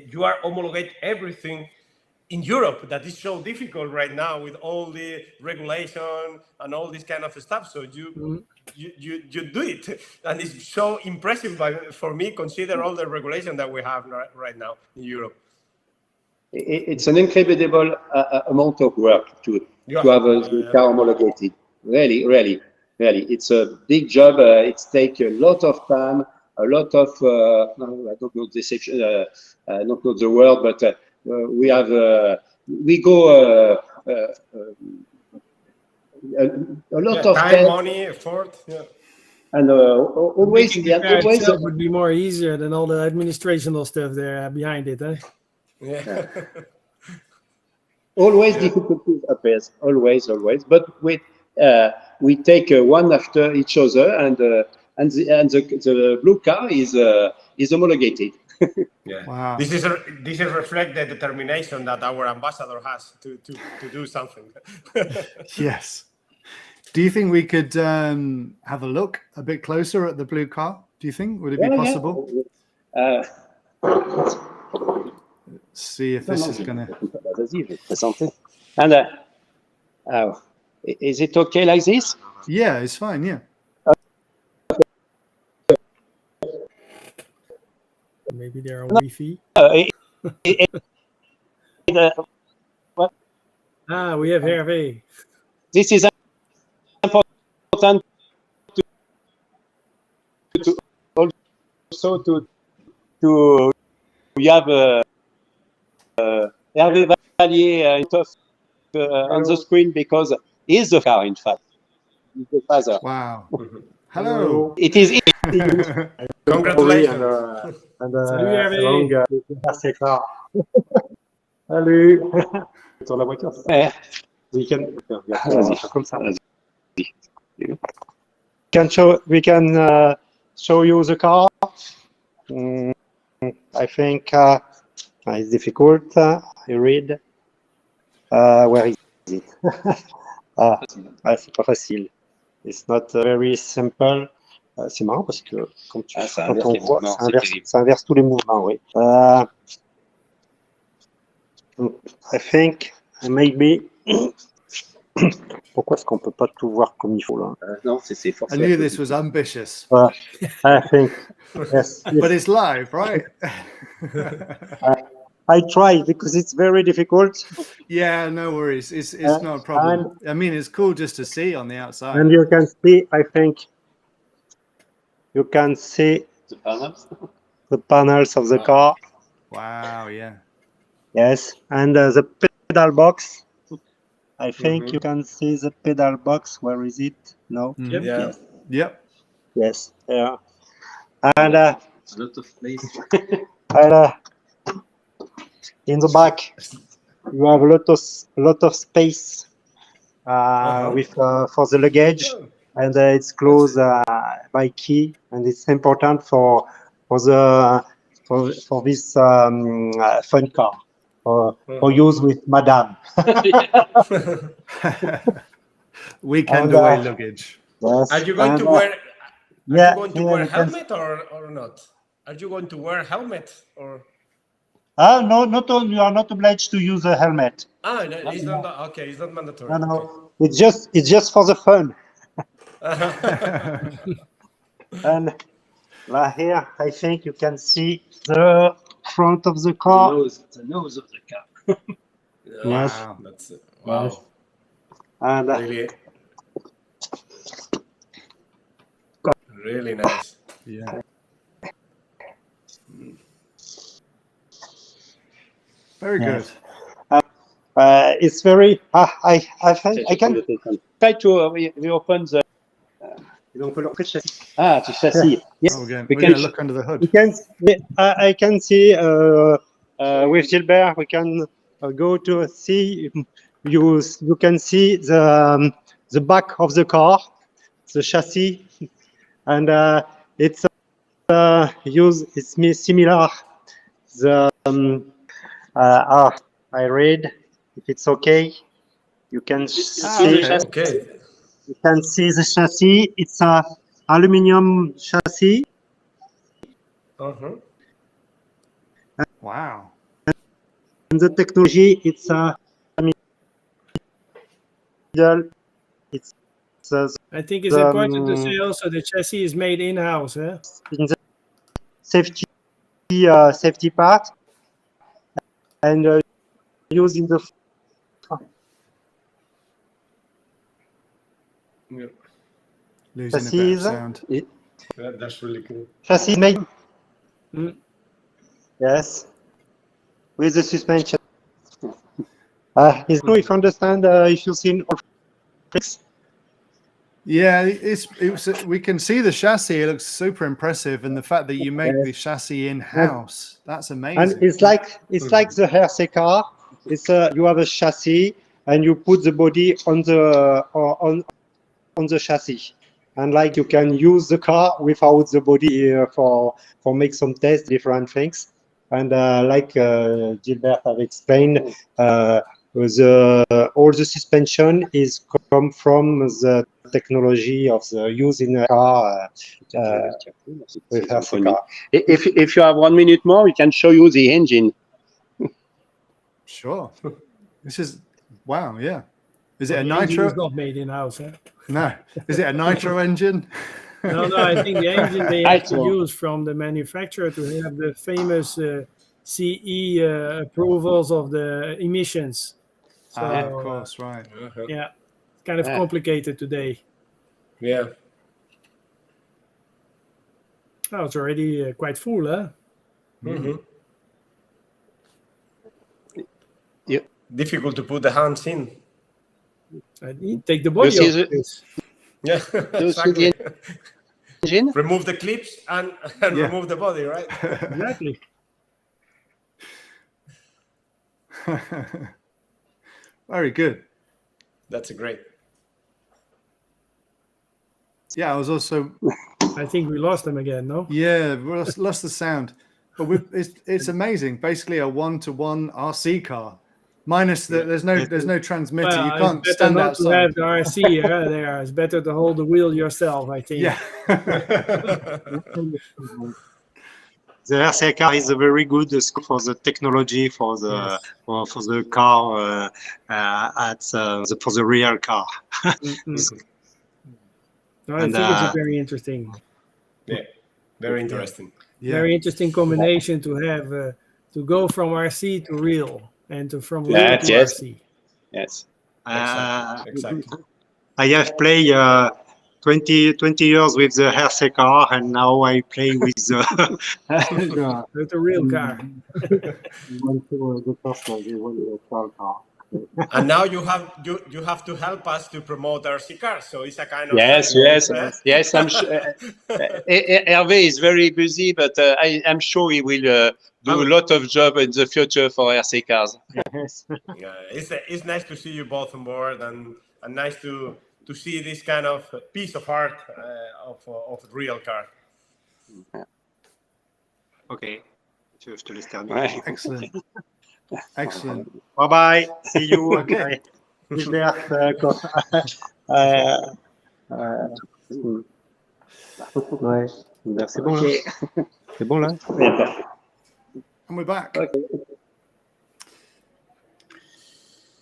you are homologate everything in Europe. That is so difficult right now with all the regulation and all this kind of stuff. So you do it, and it's so impressive for me. Consider all the regulation that we have right now in Europe. It's an incredible amount of work to have the car homologated. Really. It's a big job. It takes a lot of time, a lot of I don't know deception. I don't know the word, but we go a lot of time, money, effort. Yeah. And always in the end, always would be more easier than all the administrational stuff there behind it, eh? Yeah. Always difficulties appears, always. But we take one after each other, and the blue car is homologated. Yeah. Wow. This is reflect the determination that our ambassador has to do something. Yes. Do you think we could have a look a bit closer at the blue car? Do you think? Would it be possible? Yeah. Let's see if this is going to. And is it okay like this? Yeah, it's fine. Yeah. Maybe they're on Wi-Fi. We have Hervé. This is important to also to we have Hervé Vallier on the screen because he's the car, in fact. He's the father. Wow. Hello. It is. Congratulations. Salut Hervé. Salut. Sur la voiture. We can. Comme ça. We can show you the car. I think it's difficult. I read. Where is it? C'est pas facile. It's not very simple. C'est marrant parce que quand on voit, ça inverse tous les mouvements. Oui. I think maybe. Pourquoi est-ce qu'on peut pas tout voir comme il faut là? Non, c'est forcément. I knew this was ambitious. I think yes. But it's live, right? I try because it's very difficult. Yeah, no worries. It's not a problem. I mean, it's cool just to see on the outside. And you can see, I think, you can see the panels of the car. Wow, yeah. Yes, and the pedal box. I think you can see the pedal box. Where is it? No. Yep. Yeah. Yep. Yes. Yeah. And a lot of place. and in the back, you have a lot of space with for the luggage, and it's closed by key, and it's important for this fun car for use with Madame. Weekend away luggage. Yes. Are you going to wear? Yeah, Are you going to wear helmet or not? Are you going to wear helmet or? No, you are not obliged to use a helmet. No, it's not. Okay, it's not mandatory. No. Okay. It's just for the fun. And here, I think you can see the front of the car. The nose of the car. Yes. Wow, that's wow. Yes. And really nice. Yeah. Very good. It's very. I can. Try to we open the. Donc, on peut chassis. The chassis. Yes. Oh, again. We We're can gonna look under the hood. I can see with Gilbert. We can go to see. You can see the back of the car, the chassis, and it's it's similar. I read if it's okay. You can see. Okay. You can see the chassis. It's a aluminum chassis. Wow. And the technology, it's a it's I think it's important to say also the chassis is made in-house. in the safety part and using the Losing a bit chassis. of sound. That's really cool. Chassis made. Yes, with the suspension. It's no if you understand if you've seen all tricks. Yeah, we can see the chassis. It looks super impressive, and the fact that you make the chassis in-house, that's amazing. And it's like the RC car. It's you have a chassis and you put the body on the on the chassis, and like you can use the car without the body for make some tests, different things. And like Gilbert have explained, all the suspension is come from the technology of the use in a car with RC car. If you have 1 minute more, we can show you the engine. Sure. This is wow. Yeah. Is it a The engine nitro? is not made in house. Huh? No. Is it a nitro engine? No, I think the engine they have to Nitro. use from the manufacturer to have the famous CE approvals of the emissions. So, Of course, right. yeah, it's kind of complicated today. Yeah. Oh, it's already quite full, huh? Mm-hmm. Yeah. Difficult to put the hands in. I need to take the body see off this. Yeah, You see the exactly. engine? Remove the clips and Yeah. remove the body, right? Exactly. Very good. That's great. Yeah, I was also I think we lost them again, no? yeah, we lost the sound. But it's amazing. Basically a 1-to-1 RC car. Minus the there's no transmitter. Well, You can't it's better stand not to outside. have the RC there. It's better to hold the wheel yourself, I think. Yeah. The RC car is a very good school for the technology for the for the car for the real car. No, I And, think it's very interesting. Yeah, very interesting. Yeah. Very interesting combination to have to go from RC to real and from real Yes, to yes. RC. Yes. Exactly. I have played 20 years with the RC car, and now I play with the With the real car. the car. And now you have to help us to promote RC cars. So it's a kind of Yes. I'm sure. Hervé is very busy, but I'm sure he will do a lot of job in the future for RC cars. Yes. Yeah, it's nice to see you both on board, and nice to see this kind of piece of art of real car. Okay. Je te laisse terminer. Ouais. Excellent. Excellent. Bye bye. See you. Okay. Ouais. C'est bon là. C'est bon là. And we're back. Okay.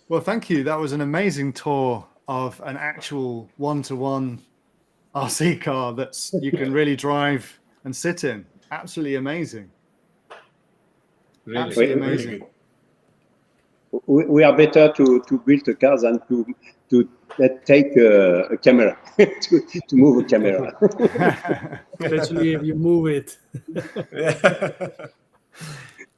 Well, thank you. That was an amazing tour of an actual 1-to-1 RC car that's you can really drive and sit in. Absolutely amazing. Really, Absolutely really amazing. good. We are better to build a car than to take a camera to move a camera. Especially if you move it.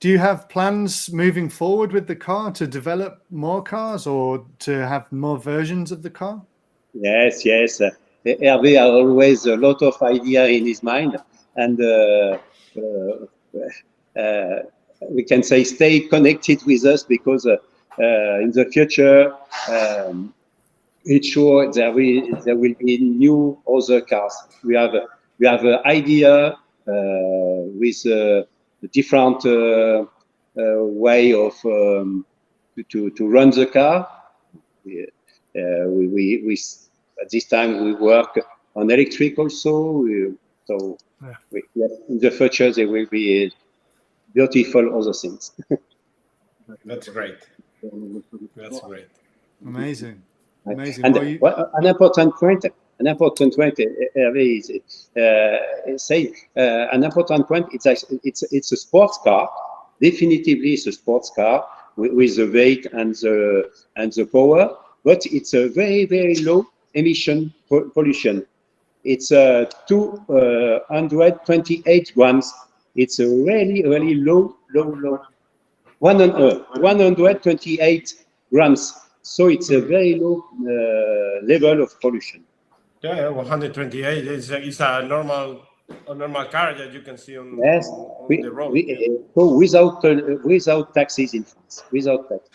Do you have plans moving forward with the car to develop more cars or to have more versions of the car? Yes. Hervé has always a lot of idea in his mind, and we can say stay connected with us because in the future it's sure there will be new other cars. We have an idea with a different way of to run the car. We at this time we work on electric also. In the future there will be beautiful other things. That's great. That's great. Amazing. Amazing. And Well, an important point, Hervé is saying, an important point. It's a sports car. Definitively, it's a sports car with the weight and the power. But it's a very, very low emission pollution. It's 228 grams. It's a really, really low. 128 grams. So it's a very low level of pollution. Yeah, 128 is a normal car that you can see on the road. So without taxes in France, without tax.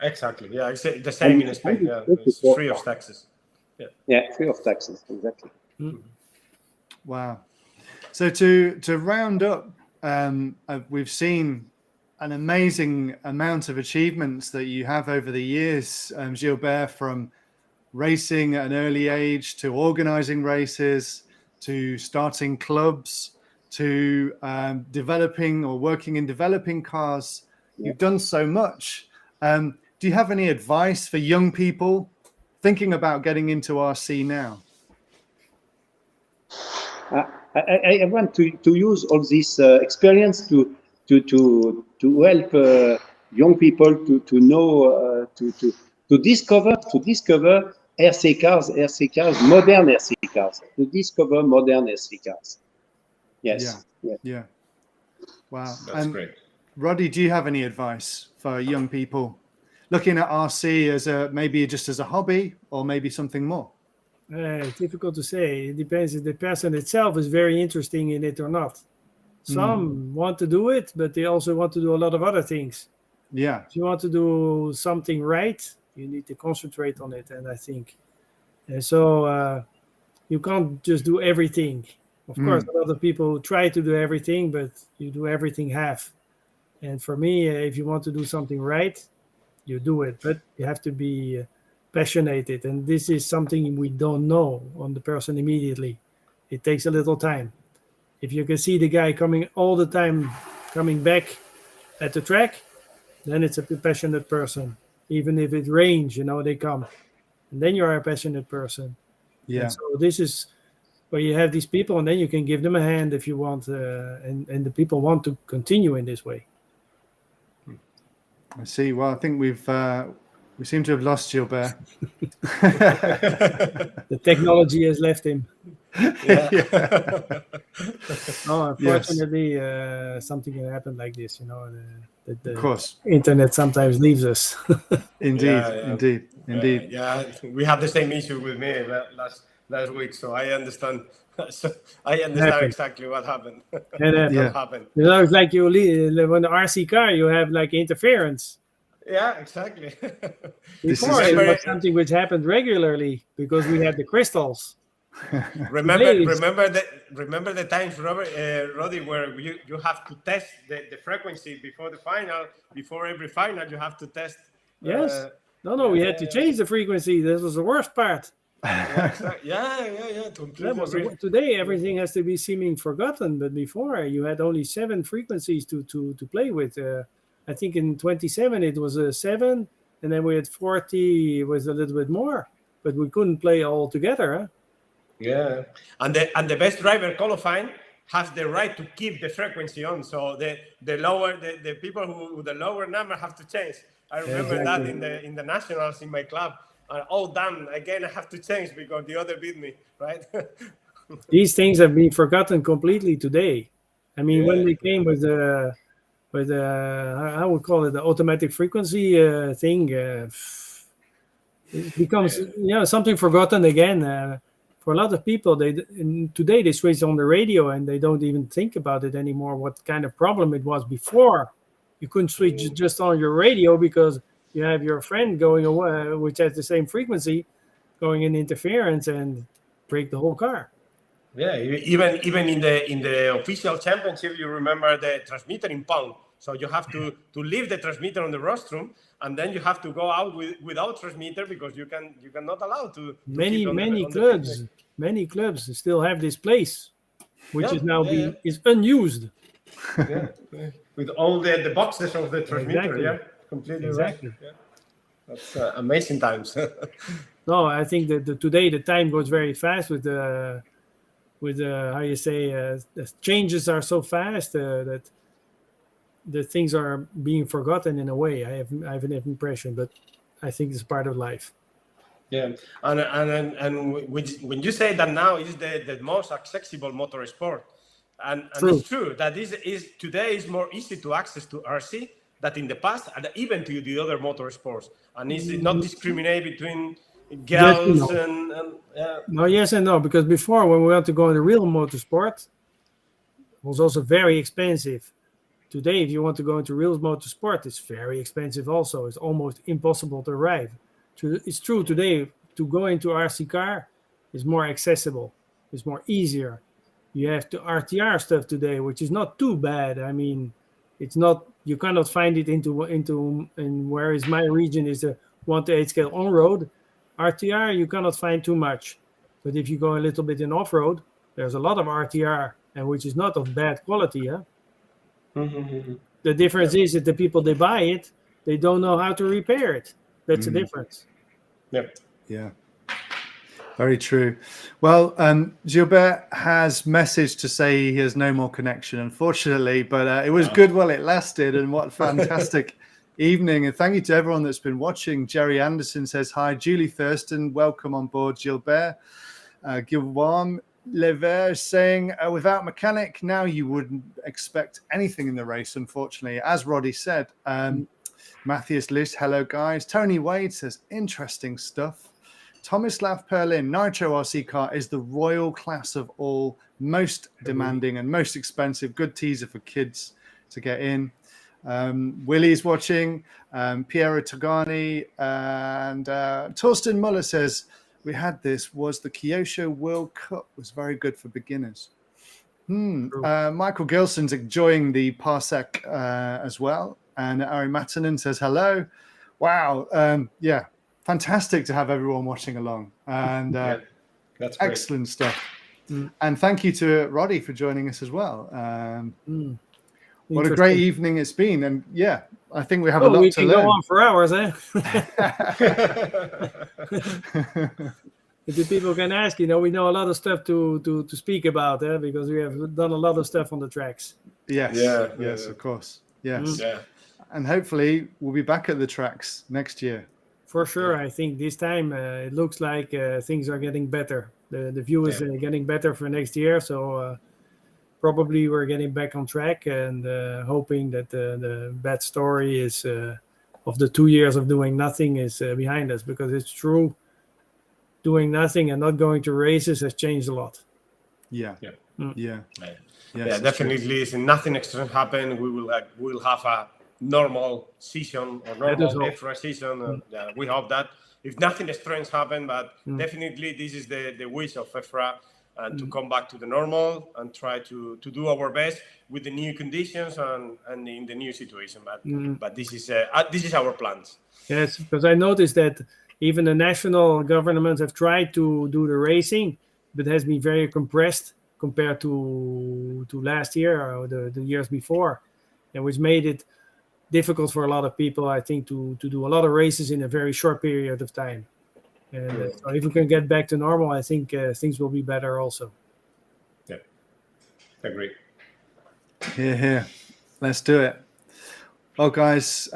Exactly. Yeah, it's the same in Spain. Yeah, it's free of taxes. Yeah, free of taxes. Exactly. wow. So to round up, we've seen an amazing amount of achievements that you have over the years, Gilbert, from racing at an early age to organizing races to starting clubs to developing or working in developing cars. You've done so much. Do you have any advice for young people thinking about getting into RC now? I want to use all this experience to help young people to know to discover RC cars, modern RC cars, to discover modern RC cars. Yes. Yeah. Wow. That's great. Roddy, do you have any advice for young people looking at RC as maybe just as a hobby or maybe something more? Difficult to say. It depends if the person itself is very interesting in it or not. Some want to do it, but they also want to do a lot of other things. Yeah. If you want to do something right, you need to concentrate on it. And I think so you can't just do everything. Of course, a lot of people try to do everything, but you do everything half. And for me, if you want to do something right, you do it. But you have to be passionate. And this is something we don't know on the person immediately. It takes a little time. If you can see the guy coming all the time, coming back at the track, then it's a passionate person. Even if it rains, they come. And then you are a passionate person. Yeah. And so this is where you have these people, and then you can give them a hand if you want. And the people want to continue in this way. I see. Well, I think we seem to have lost Gilbert. The technology has left him. Oh, unfortunately, something can happen like this. The of course, internet sometimes leaves us. Indeed. Yeah, we had the same issue with me last week, so I understand. I understand exactly what happened. What happened? It's like when the RC car, you have like interference. Yeah, exactly. Before it was something which happened regularly because we had the crystals. Remember the times, Roddy, where you have to test the frequency before every final you have to test. Yes. We had to change the frequency. This was the worst part. Today everything has to be seeming forgotten, but before you had only 7 frequencies to play with. I think in 27 it was 7, and then we had 40 was a little bit more, but we couldn't play all together. Huh? Yeah, and the best driver qualifying has the right to keep the frequency on. So the people who the lower number have to change. I remember that in the nationals in my club. Damn! Again, I have to change because the other beat me. Right. These things have been forgotten completely today. I mean, when they came with I would call it the automatic frequency thing, it becomes something forgotten again. For a lot of people, today they switch on the radio and they don't even think about it anymore. What kind of problem it was before? You couldn't switch just on your radio because you have your friend going away, which has the same frequency, going in interference and break the whole car. Yeah, even in the official championship, you remember the transmitter in pound. So you have to leave the transmitter on the rostrum, and then you have to go out without transmitter because you cannot allow to many clubs still have this place, which is now is unused. Yeah, with all the boxes of the transmitter. Exactly. Yeah, completely right. Yeah. That's amazing times. No, I think that today the time goes very fast with the the changes are so fast that the things are being forgotten in a way. I have an impression, but I think it's part of life. Yeah, and when you say that now is the most accessible motor sport, and it's true that today is more easy to access to RC than in the past, and even to the other motor sports, and it's not discriminate between girls and No, yes and no, because before when we want to go into real motorsport, it was also very expensive. Today, if you want to go into real motorsport, it's very expensive also. It's almost impossible to arrive. It's true today, to go into RC car is more accessible. It's more easier. You have the RTR stuff today, which is not too bad. I mean, it's not, you cannot find it in whereas my region is a 1 to 8 scale on road. RTR you cannot find too much, but if you go a little bit in off road, there's a lot of RTR, and which is not of bad quality. The difference is that the people they buy it, they don't know how to repair it. That's the difference. Yeah. Very true. Well, Gilbert has messaged to say he has no more connection, unfortunately, but it was good while it lasted, and what fantastic evening. And thank you to everyone that's been watching. Jerry Anderson says hi. Julie Thurston, welcome on board, Gilbert. Guillaume Lever saying, without mechanic, now you wouldn't expect anything in the race, unfortunately, as Roddy said. Matthias List, hello, guys. Tony Wade says, interesting stuff. Tomislav Perlin, Nitro RC car is the royal class of all, most demanding and most expensive. Good teaser for kids to get in. Willie's watching, Piero Togani, and Torsten Muller says, we had this, was the Kyosho World Cup, was very good for beginners. Michael Gilson's enjoying the Parsec as well. And Ari Matanen says, hello. Wow. Yeah. Fantastic to have everyone watching along, and that's excellent stuff. And thank you to Roddy for joining us as well. What a great evening it's been, and yeah, I think we have a lot to learn. We can go on for hours, eh? The people can ask, we know a lot of stuff to speak about, because we have done a lot of stuff on the tracks. Yes, yes, of course, yes, and hopefully we'll be back at the tracks next year. For sure, I think this time it looks like things are getting better. The view is getting better for next year, so probably we're getting back on track, and hoping that the bad story is of the 2 years of doing nothing is behind us, because it's true, doing nothing and not going to races has changed a lot. Definitely. If nothing extreme happen, we will have a normal season or normal EFRA season. We hope that if nothing strange happen, but definitely this is the wish of EFRA, and to come back to the normal and try to do our best with the new conditions and in the new situation. But this is our plans. Yes, because I noticed that even the national governments have tried to do the racing, but it has been very compressed compared to last year or the years before, and which made it difficult for a lot of people, I think, to do a lot of races in a very short period of time. And so if we can get back to normal, I think things will be better also. Yeah, agree. Here. Let's do it. Well, guys,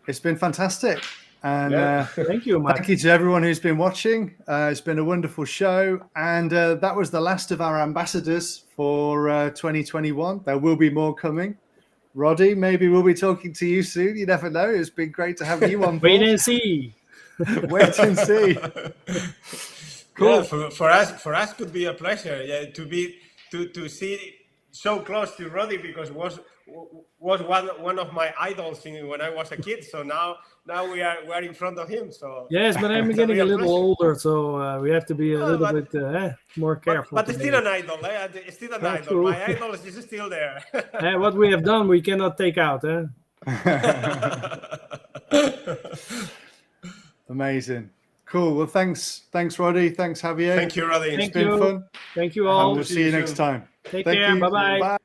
it's been fantastic. And thank you, Matt. Thank you to everyone who's been watching. It's been a wonderful show. And that was the last of our ambassadors for 2021. There will be more coming. Roddy, maybe we'll be talking to you soon. You never know. It's been great to have you on board. Wait and see. Wait and see. Cool. Yeah, for us could be a pleasure. Yeah, to see so close to Roddy, because was one of my idols when I was a kid. So now we are in front of him. So yes, but I'm getting a little older, so we have to be a little bit more careful. But it's still an idol. It's still an idol. True. My idol is still there. What we have done, we cannot take out. Amazing. Cool. Well, thanks, Roddy. Thanks, Javier. Thank you, Roddy. It's been fun. Thank you all. And we'll see you next time. Take care. Bye-bye. Bye.